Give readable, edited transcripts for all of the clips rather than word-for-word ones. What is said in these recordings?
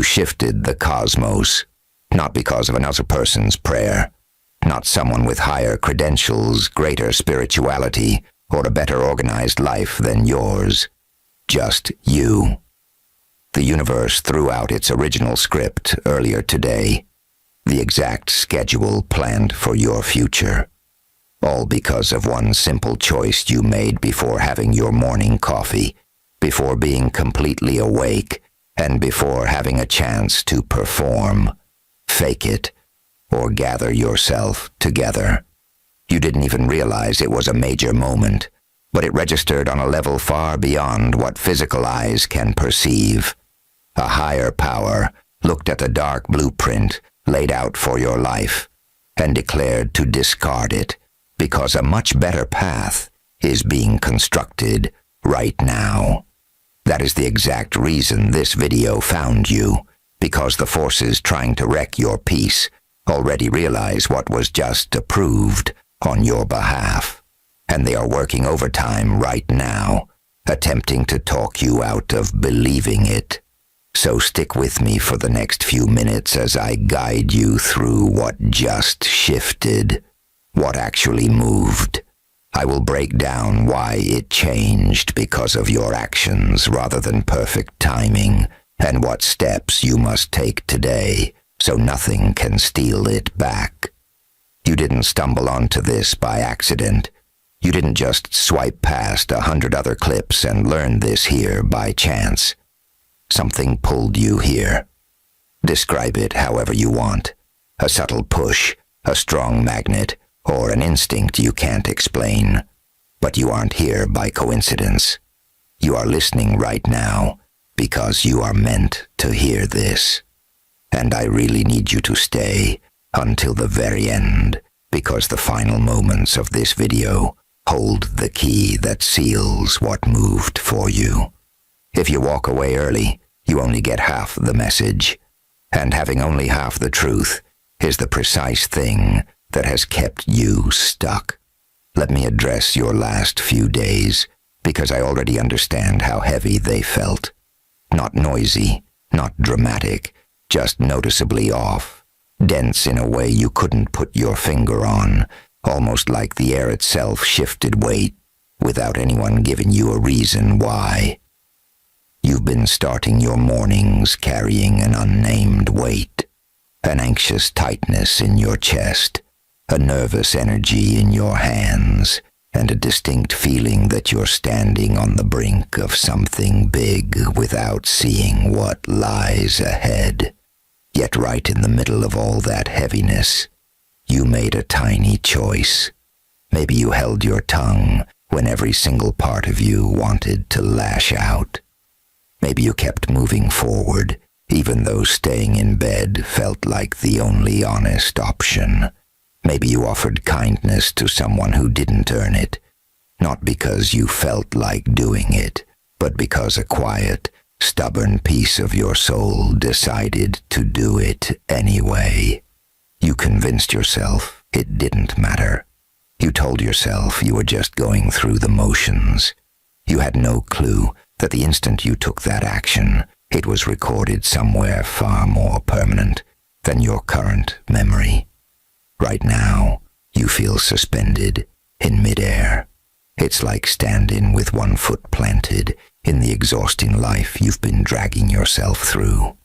You shifted the cosmos, not because of another person's prayer, not someone with higher credentials, greater spirituality, or a better organized life than yours. Just you. The universe threw out its original script earlier today, the exact schedule planned for your future, all because of one simple choice you made before having your morning coffee, before being completely awake, and before having a chance to perform, fake it, or gather yourself together. You didn't even realize it was a major moment, but it registered on a level far beyond what physical eyes can perceive. A higher power looked at the dark blueprint laid out for your life and declared to discard it because a much better path is being constructed right now. That is the exact reason this video found you, because the forces trying to wreck your peace already realize what was just approved on your behalf, and they are working overtime right now, attempting to talk you out of believing it. So stick with me for the next few minutes as I guide you through what just shifted, what actually moved. I will break down why it changed because of your actions rather than perfect timing, and what steps you must take today so nothing can steal it back. You didn't stumble onto this by accident. You didn't just swipe past 100 other clips and learn this here by chance. Something pulled you here. Describe it however you want. A subtle push, a strong magnet, or an instinct you can't explain. But you aren't here by coincidence. You are listening right now because you are meant to hear this. And I really need you to stay until the very end, because the final moments of this video hold the key that seals what moved for you. If you walk away early, you only get half the message, and having only half the truth is the precise thing that has kept you stuck. Let me address your last few days, because I already understand how heavy they felt. Not noisy, not dramatic, just noticeably off, dense in a way you couldn't put your finger on, almost like the air itself shifted weight without anyone giving you a reason why. You've been starting your mornings carrying an unnamed weight, an anxious tightness in your chest, a nervous energy in your hands, and a distinct feeling that you're standing on the brink of something big without seeing what lies ahead. Yet right in the middle of all that heaviness, you made a tiny choice. Maybe you held your tongue when every single part of you wanted to lash out. Maybe you kept moving forward, even though staying in bed felt like the only honest option. Maybe you offered kindness to someone who didn't earn it, not because you felt like doing it, but because a quiet, stubborn piece of your soul decided to do it anyway. You convinced yourself it didn't matter. You told yourself you were just going through the motions. You had no clue that the instant you took that action, it was recorded somewhere far more permanent than your current memory. Right now, you feel suspended in midair. It's like standing with one foot planted in the exhausting life you've been dragging yourself through,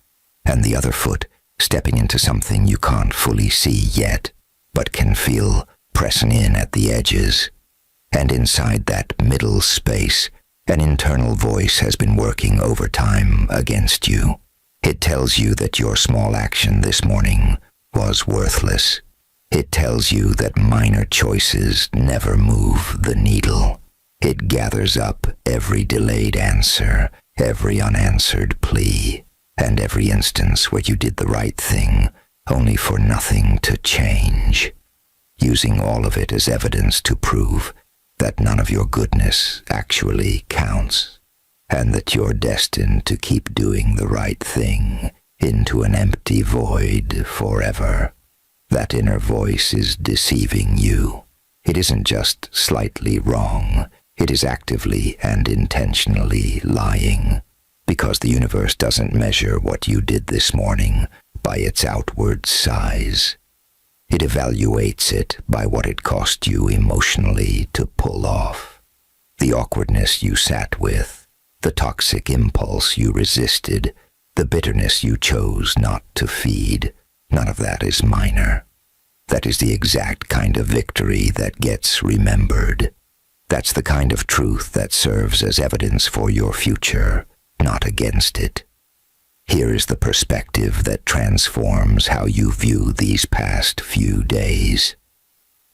and the other foot stepping into something you can't fully see yet, but can feel pressing in at the edges. And inside that middle space, an internal voice has been working overtime against you. It tells you that your small action this morning was worthless. It tells you that minor choices never move the needle. It gathers up every delayed answer, every unanswered plea, and every instance where you did the right thing, only for nothing to change, using all of it as evidence to prove that none of your goodness actually counts, and that you're destined to keep doing the right thing into an empty void forever. That inner voice is deceiving you. It isn't just slightly wrong. It is actively and intentionally lying. because the universe doesn't measure what you did this morning by its outward size. It evaluates it by what it cost you emotionally to pull off. The awkwardness you sat with, the toxic impulse you resisted, the bitterness you chose not to feed, none of that is minor. That is the exact kind of victory that gets remembered. That's the kind of truth that serves as evidence for your future, not against it. Here is the perspective that transforms how you view these past few days.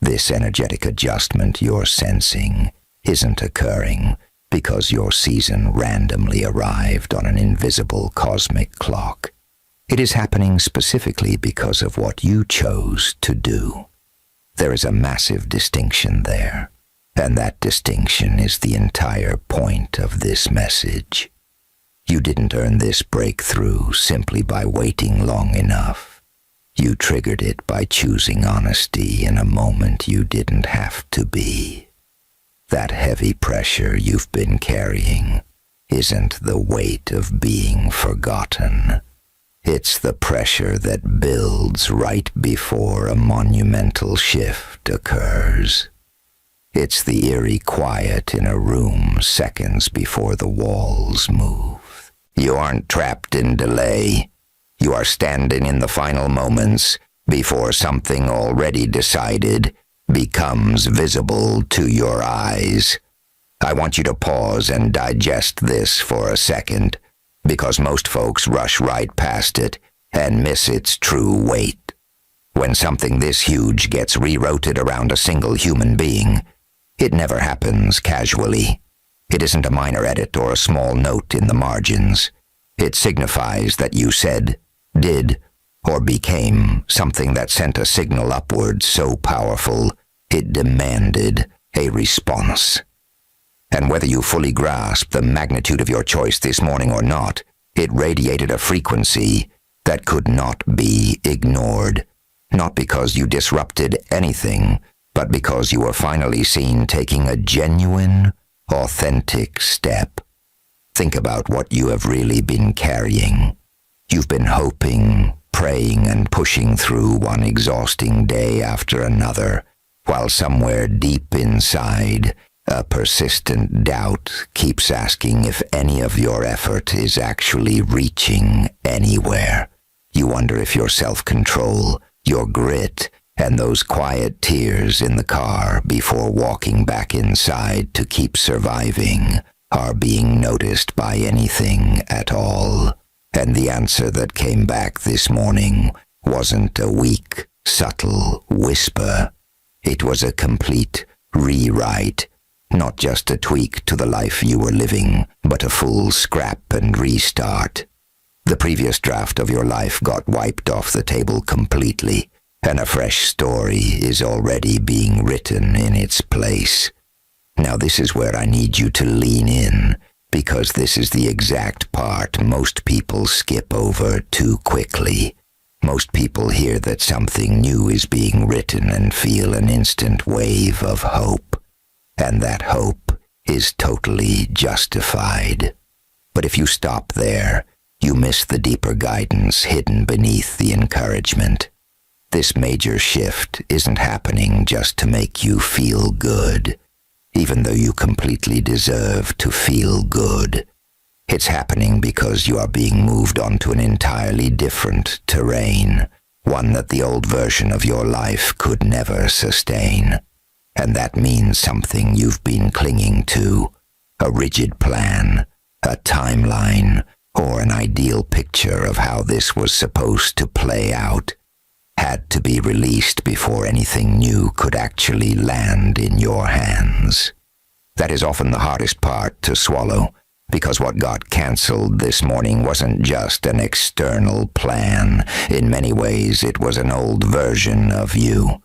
This energetic adjustment you're sensing isn't occurring because your season randomly arrived on an invisible cosmic clock. It is happening specifically because of what you chose to do. There is a massive distinction there, and that distinction is the entire point of this message. You didn't earn this breakthrough simply by waiting long enough. You triggered it by choosing honesty in a moment you didn't have to be. That heavy pressure you've been carrying isn't the weight of being forgotten. It's the pressure that builds right before a monumental shift occurs. It's the eerie quiet in a room seconds before the walls move. You aren't trapped in delay. You are standing in the final moments before something already decided becomes visible to your eyes. I want you to pause and digest this for a second, because most folks rush right past it and miss its true weight. When something this huge gets rerouted around a single human being, it never happens casually. It isn't a minor edit or a small note in the margins. It signifies that you said, did, or became something that sent a signal upward so powerful it demanded a response. And whether you fully grasp the magnitude of your choice this morning or not, it radiated a frequency that could not be ignored, not because you disrupted anything, but because you were finally seen taking a genuine, authentic step. Think about what you have really been carrying. You've been hoping, praying, and pushing through one exhausting day after another, while somewhere deep inside, a persistent doubt keeps asking if any of your effort is actually reaching anywhere. You wonder if your self-control, your grit, and those quiet tears in the car before walking back inside to keep surviving are being noticed by anything at all. And the answer that came back this morning wasn't a weak, subtle whisper. It was a complete rewrite, not just a tweak to the life you were living, but a full scrap and restart. The previous draft of your life got wiped off the table completely, and a fresh story is already being written in its place. Now this is where I need you to lean in, because this is the exact part most people skip over too quickly. Most people hear that something new is being written and feel an instant wave of hope. And that hope is totally justified. But if you stop there, you miss the deeper guidance hidden beneath the encouragement. This major shift isn't happening just to make you feel good, even though you completely deserve to feel good. It's happening because you are being moved onto an entirely different terrain, one that the old version of your life could never sustain. And that means something you've been clinging to, a rigid plan, a timeline, or an ideal picture of how this was supposed to play out, had to be released before anything new could actually land in your hands. That is often the hardest part to swallow, because what got canceled this morning wasn't just an external plan. In many ways, it was an old version of you.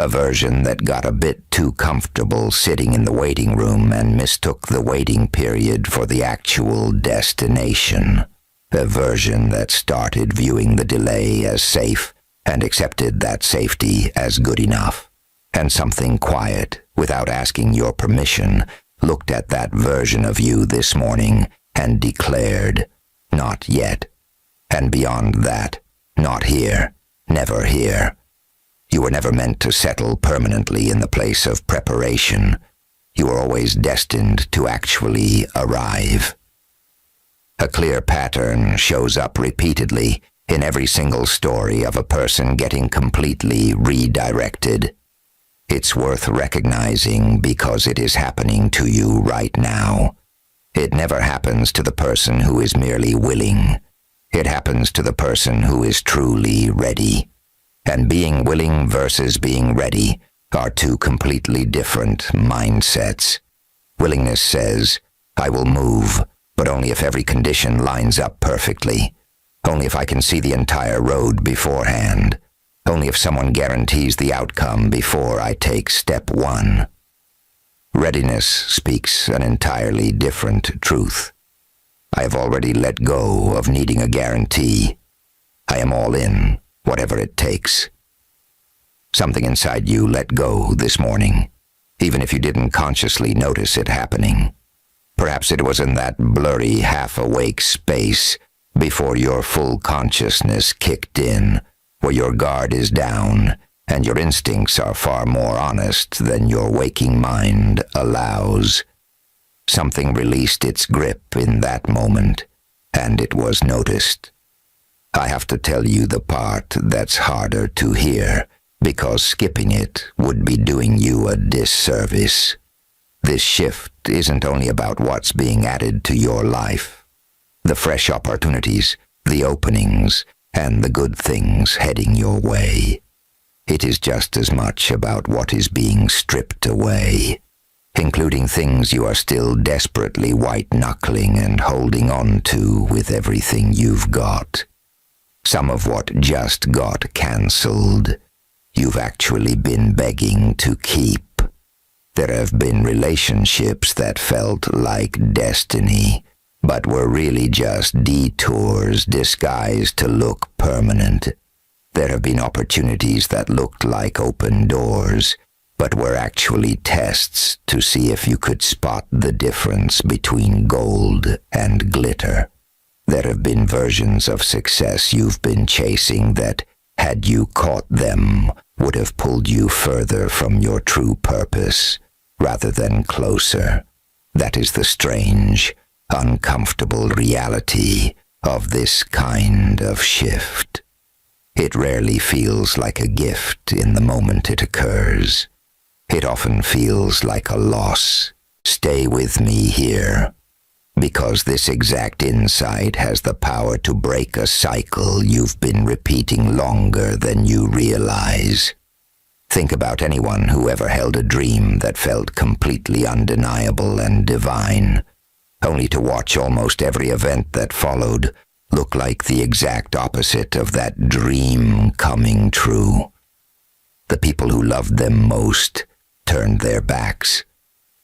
A version that got a bit too comfortable sitting in the waiting room and mistook the waiting period for the actual destination. A version that started viewing the delay as safe and accepted that safety as good enough. And something quiet, without asking your permission, looked at that version of you this morning and declared, "Not yet." And beyond that, not here, never here. You were never meant to settle permanently in the place of preparation. You were always destined to actually arrive. A clear pattern shows up repeatedly in every single story of a person getting completely redirected. It's worth recognizing because it is happening to you right now. It never happens to the person who is merely willing. It happens to the person who is truly ready. And being willing versus being ready are two completely different mindsets. Willingness says, "I will move, but only if every condition lines up perfectly. Only if I can see the entire road beforehand. Only if someone guarantees the outcome before I take step one." Readiness speaks an entirely different truth. I have already let go of needing a guarantee. I am all in, whatever it takes. Something inside you let go this morning, even if you didn't consciously notice it happening. Perhaps it was in that blurry, half-awake space before your full consciousness kicked in, where your guard is down and your instincts are far more honest than your waking mind allows. Something released its grip in that moment, and it was noticed. I have to tell you the part that's harder to hear, because skipping it would be doing you a disservice. This shift isn't only about what's being added to your life. The fresh opportunities, the openings, and the good things heading your way. It is just as much about what is being stripped away, including things you are still desperately white-knuckling and holding on to with everything you've got. Some of what just got cancelled, you've actually been begging to keep. There have been relationships that felt like destiny, but were really just detours disguised to look permanent. There have been opportunities that looked like open doors, but were actually tests to see if you could spot the difference between gold and glitter. There have been versions of success you've been chasing that, had you caught them, would have pulled you further from your true purpose, rather than closer. That is the strange, uncomfortable reality of this kind of shift. It rarely feels like a gift in the moment it occurs. It often feels like a loss. Stay with me here, because this exact insight has the power to break a cycle you've been repeating longer than you realize. Think about anyone who ever held a dream that felt completely undeniable and divine, only to watch almost every event that followed look like the exact opposite of that dream coming true. The people who loved them most turned their backs.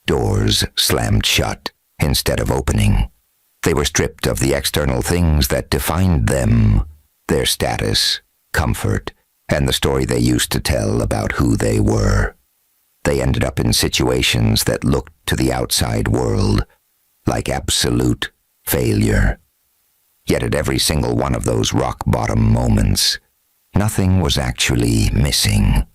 Doors slammed shut instead of opening. They were stripped of the external things that defined them, their status, comfort, and the story they used to tell about who they were. They ended up in situations that looked to the outside world like absolute failure. Yet at every single one of those rock-bottom moments, nothing was actually missing.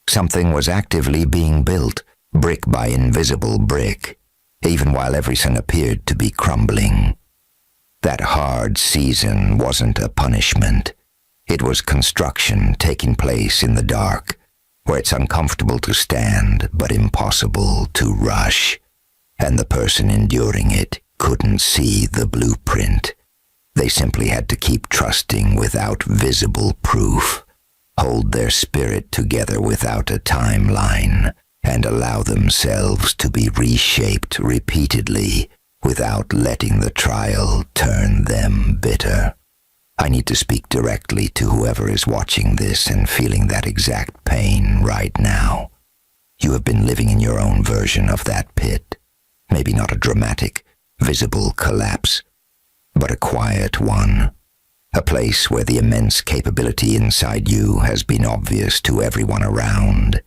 Something was actively being built, brick by invisible brick, even while everything appeared to be crumbling. That hard season wasn't a punishment. It was construction taking place in the dark, where it's uncomfortable to stand but impossible to rush, and the person enduring it couldn't see the blueprint. They simply had to keep trusting without visible proof, hold their spirit together without a timeline, and allow themselves to be reshaped repeatedly without letting the trial turn them bitter. I need to speak directly to whoever is watching this and feeling that exact pain right now. You have been living in your own version of that pit. Maybe not a dramatic, visible collapse, but a quiet one. A place where the immense capability inside you has been obvious to everyone around,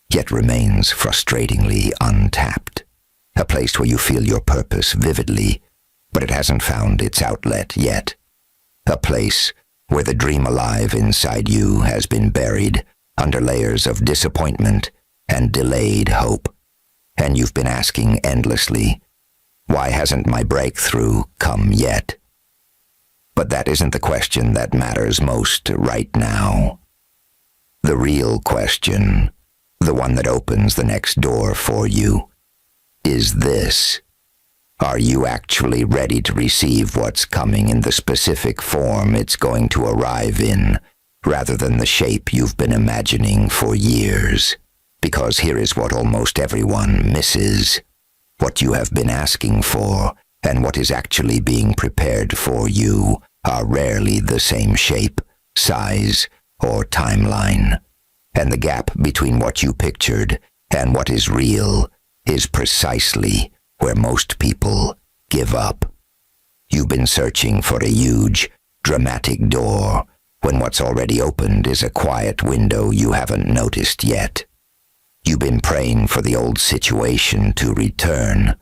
yet remains frustratingly untapped. A place where you feel your purpose vividly, but it hasn't found its outlet yet. A place where the dream alive inside you has been buried under layers of disappointment and delayed hope. And you've been asking endlessly, why hasn't my breakthrough come yet? But that isn't the question that matters most right now. The real question, the one that opens the next door for you, is this. Are you actually ready to receive what's coming in the specific form it's going to arrive in, rather than the shape you've been imagining for years? Because here is what almost everyone misses. What you have been asking for and what is actually being prepared for you are rarely the same shape, size, or timeline. And the gap between what you pictured and what is real is precisely where most people give up. You've been searching for a huge, dramatic door when what's already opened is a quiet window you haven't noticed yet. You've been praying for the old situation to return,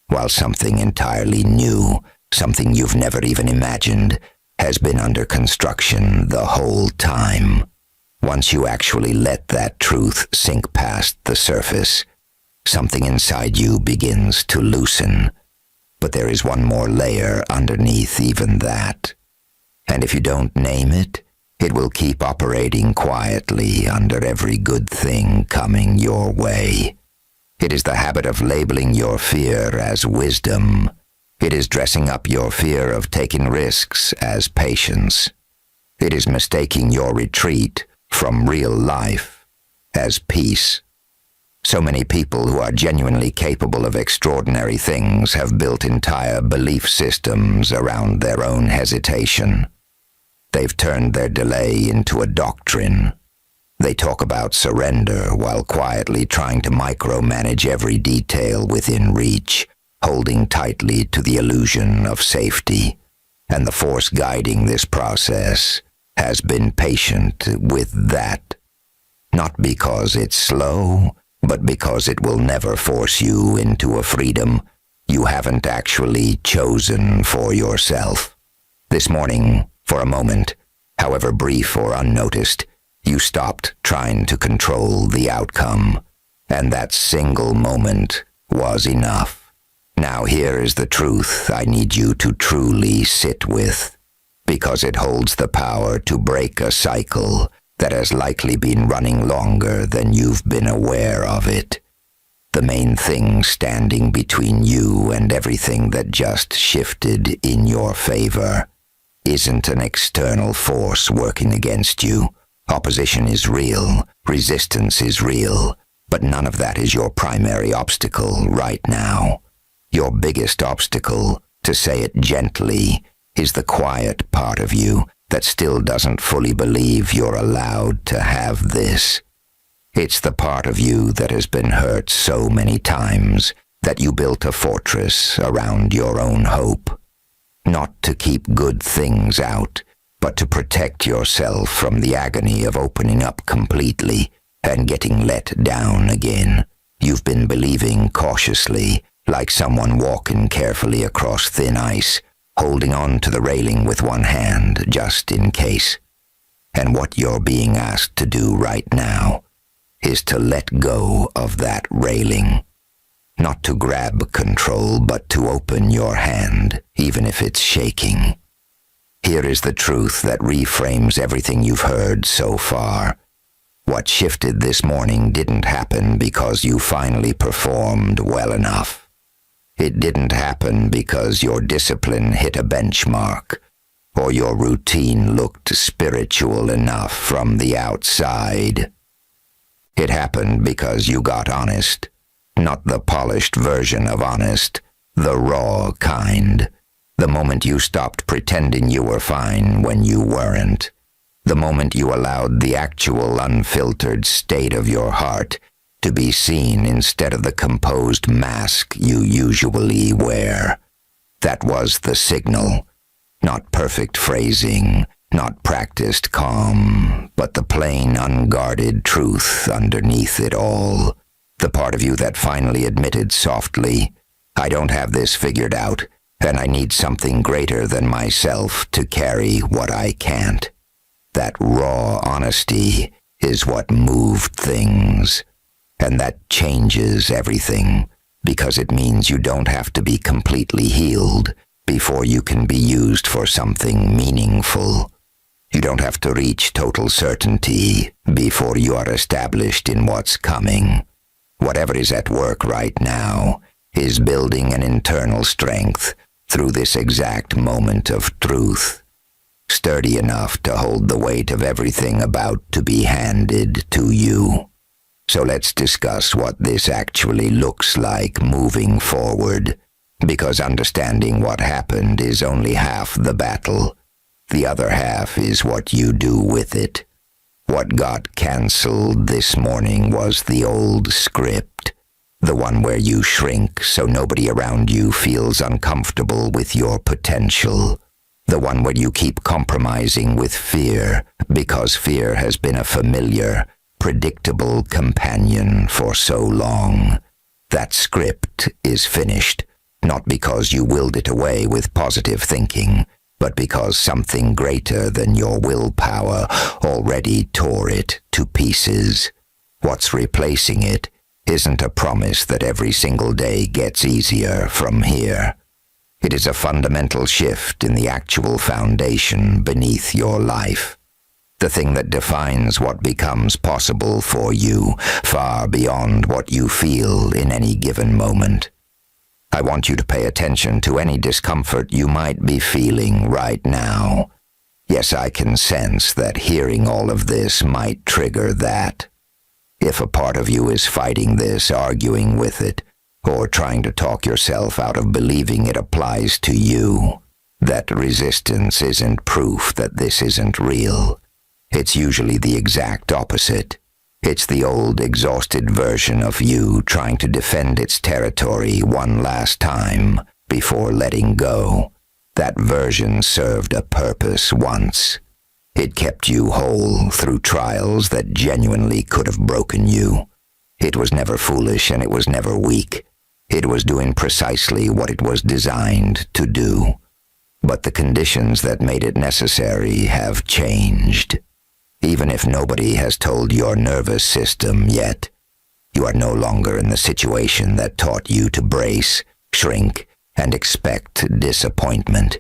while something entirely new, something you've never even imagined, has been under construction the whole time. Once you actually let that truth sink past the surface, something inside you begins to loosen. But there is one more layer underneath even that. And if you don't name it, it will keep operating quietly under every good thing coming your way. It is the habit of labeling your fear as wisdom. It is dressing up your fear of taking risks as patience. It is mistaking your retreat from real life as peace. So many people who are genuinely capable of extraordinary things have built entire belief systems around their own hesitation. They've turned their delay into a doctrine. They talk about surrender while quietly trying to micromanage every detail within reach, holding tightly to the illusion of safety. And the force guiding this process has been patient with that. Not because it's slow, but because it will never force you into a freedom you haven't actually chosen for yourself. This morning, for a moment, however brief or unnoticed, you stopped trying to control the outcome, and that single moment was enough. Now here is the truth I need you to truly sit with, because it holds the power to break a cycle that has likely been running longer than you've been aware of it. The main thing standing between you and everything that just shifted in your favor isn't an external force working against you. Opposition is real, resistance is real, but none of that is your primary obstacle right now. Your biggest obstacle, to say it gently, is the quiet part of you that still doesn't fully believe you're allowed to have this. It's the part of you that has been hurt so many times that you built a fortress around your own hope. Not to keep good things out, but to protect yourself from the agony of opening up completely and getting let down again. You've been believing cautiously, like someone walking carefully across thin ice, holding on to the railing with one hand just in case. And what you're being asked to do right now is to let go of that railing. Not to grab control, but to open your hand, even if it's shaking. Here is the truth that reframes everything you've heard so far. What shifted this morning didn't happen because you finally performed well enough. It didn't happen because your discipline hit a benchmark, or your routine looked spiritual enough from the outside. It happened because you got honest. Not the polished version of honest, the raw kind. The moment you stopped pretending you were fine when you weren't. The moment you allowed the actual unfiltered state of your heart to be seen instead of the composed mask you usually wear. That was the signal. Not perfect phrasing, not practiced calm, but the plain, unguarded truth underneath it all. The part of you that finally admitted softly, I don't have this figured out, and I need something greater than myself to carry what I can't. That raw honesty is what moved things, and that changes everything, because it means you don't have to be completely healed before you can be used for something meaningful. You don't have to reach total certainty before you are established in what's coming. Whatever is at work right now is building an internal strength through this exact moment of truth, sturdy enough to hold the weight of everything about to be handed to you. So let's discuss what this actually looks like moving forward, because understanding what happened is only half the battle. The other half is what you do with it. What got canceled this morning was the old script, the one where you shrink so nobody around you feels uncomfortable with your potential, the one where you keep compromising with fear because fear has been a familiar, predictable companion for so long. That script is finished, not because you willed it away with positive thinking, but because something greater than your willpower already tore it to pieces. What's replacing it isn't a promise that every single day gets easier from here. It is a fundamental shift in the actual foundation beneath your life, the thing that defines what becomes possible for you, far beyond what you feel in any given moment. I want you to pay attention to any discomfort you might be feeling right now. Yes, I can sense that hearing all of this might trigger that. If a part of you is fighting this, arguing with it, or trying to talk yourself out of believing it applies to you, that resistance isn't proof that this isn't real. It's usually the exact opposite. It's the old, exhausted version of you trying to defend its territory one last time before letting go. That version served a purpose once. It kept you whole through trials that genuinely could have broken you. It was never foolish and it was never weak. It was doing precisely what it was designed to do. But the conditions that made it necessary have changed. Even if nobody has told your nervous system yet, you are no longer in the situation that taught you to brace, shrink, and expect disappointment.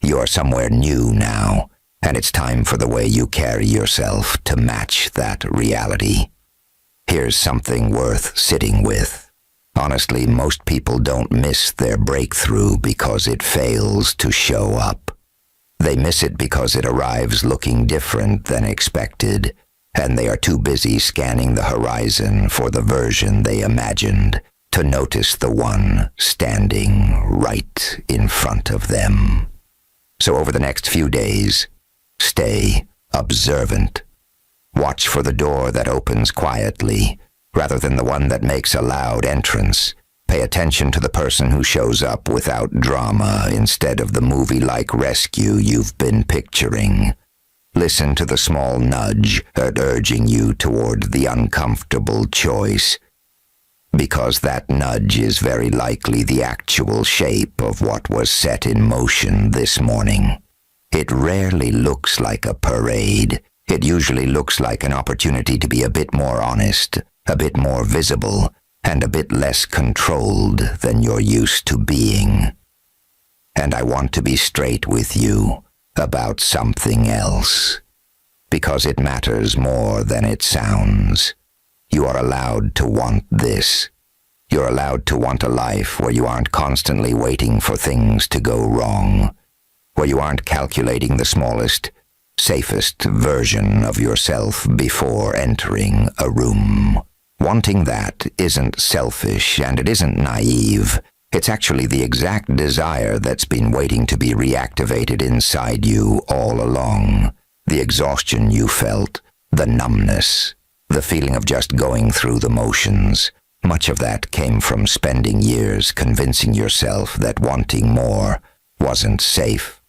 You are somewhere new now, and it's time for the way you carry yourself to match that reality. Here's something worth sitting with. Honestly, most people don't miss their breakthrough because it fails to show up. They miss it because it arrives looking different than expected, and they are too busy scanning the horizon for the version they imagined to notice the one standing right in front of them. So over the next few days, stay observant. Watch for the door that opens quietly, rather than the one that makes a loud entrance. Pay attention to the person who shows up without drama instead of the movie-like rescue you've been picturing. Listen to the small nudge urging you toward the uncomfortable choice, because that nudge is very likely the actual shape of what was set in motion this morning. It rarely looks like a parade. It usually looks like an opportunity to be a bit more honest, a bit more visible, and a bit less controlled than you're used to being. And I want to be straight with you about something else, because it matters more than it sounds. You are allowed to want this. You're allowed to want a life where you aren't constantly waiting for things to go wrong, where you aren't calculating the smallest, safest version of yourself before entering a room. Wanting that isn't selfish and it isn't naive. It's actually the exact desire that's been waiting to be reactivated inside you all along. The exhaustion you felt, the numbness, the feeling of just going through the motions. Much of that came from spending years convincing yourself that wanting more wasn't safe.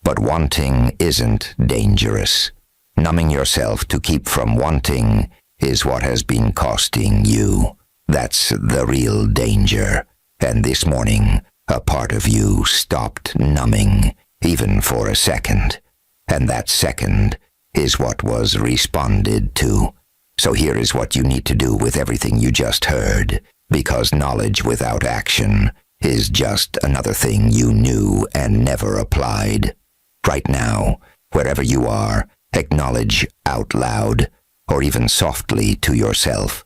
But wanting isn't dangerous. Numbing yourself to keep from wanting is what has been costing you. That's the real danger. And this morning, A part of you stopped numbing, even for a second. And that second is what was responded to. So here is what you need to do with everything you just heard, because knowledge without action is just another thing you knew and never applied. Right now, wherever you are, acknowledge out loud, or even softly to yourself,